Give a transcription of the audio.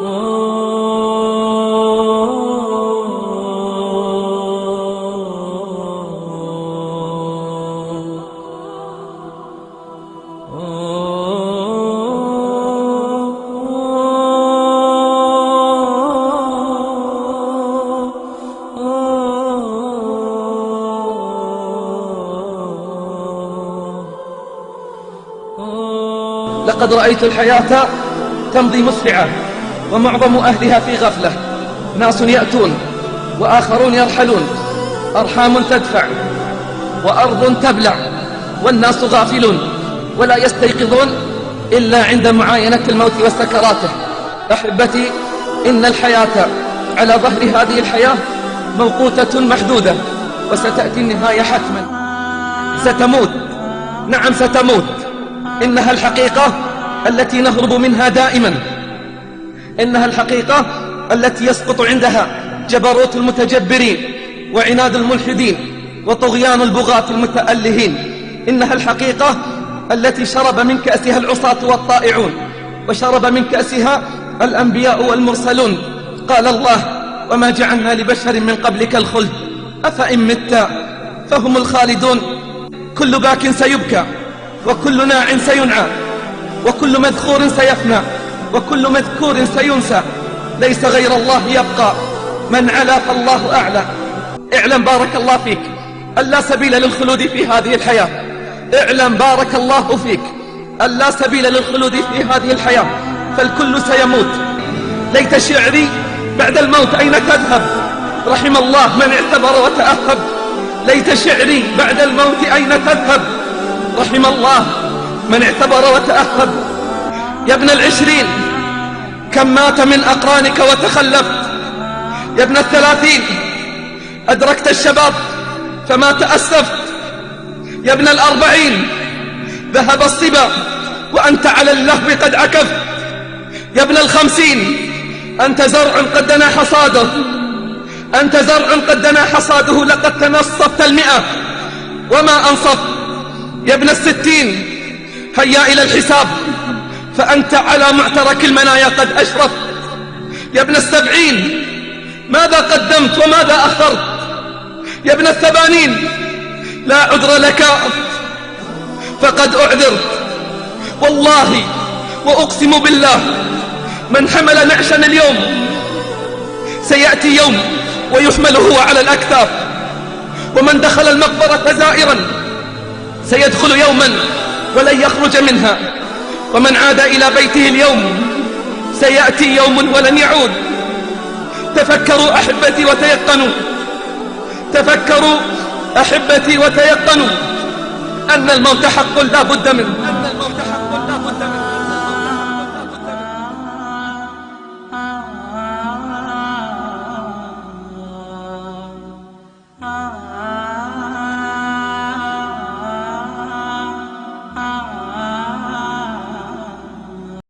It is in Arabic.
لقد رأيت الحياة تمضي مسرعة ومعظم أهلها في غفلة. ناس يأتون وآخرون يرحلون، أرحام تدفع وأرض تبلع، والناس غافلون ولا يستيقظون إلا عند معاينة الموت وسكراته. أحبتي، إن الحياة على ظهر هذه الحياة موقوتة محدودة، وستأتي النهاية حتما. ستموت، نعم ستموت. إنها الحقيقة التي نهرب منها دائما، إنها الحقيقة التي يسقط عندها جبروت المتجبرين وعناد الملحدين وطغيان البغاة المتألهين. إنها الحقيقة التي شرب من كأسها العصاة والطائعون، وشرب من كأسها الأنبياء والمرسلون. قال الله: وما جعلنا لبشر من قبلك الخلد أفإن مت فهم الخالدون. كل باك سيبكى، وكل ناع سينعى، وكل مذخور سيفنى، وكل مذكور سينسى. ليس غير الله يبقى، من علا فالله أعلى. اعلم بارك الله فيك أن لا سبيل للخلود في هذه الحياة. اعلم بارك الله فيك أن لا سبيل للخلود في هذه الحياة، فالكل سيموت. ليت شعري بعد الموت أين تذهب، رحم الله من اعتبر وتأهب. ليت شعري بعد الموت أين تذهب، رحم الله من اعتبر وتأهب. يا ابن العشرين كم مات من أقرانك وتخلفت، يا ابن الثلاثين أدركت الشباب فما تأسفت، يا ابن الأربعين ذهب الصبا وأنت على اللهو قد عكفت، يا ابن الخمسين أنت زرع قد دنا حصاده، أنت زرع قد دنا حصاده، لقد تنصفت 100 وما أنصفت، يا ابن الستين هيا إلى الحساب فأنت على معترك المنايا قد أشرفت، يا ابن السبعين ماذا قدمت وماذا أخرت، يا ابن الثمانين لا عذر لك فقد أعذرت. والله وأقسم بالله من حمل نعشا اليوم سيأتي يوم ويحمل هو على الأكتاف، ومن دخل المقبرة زائرا سيدخل يوما ولن يخرج منها، ومن عاد إلى بيته اليوم سيأتي يوم ولن يعود. تفكروا أحبتي وتيقنوا، تفكروا أحبتي وتيقنوا أن الموت حق لا بد منه.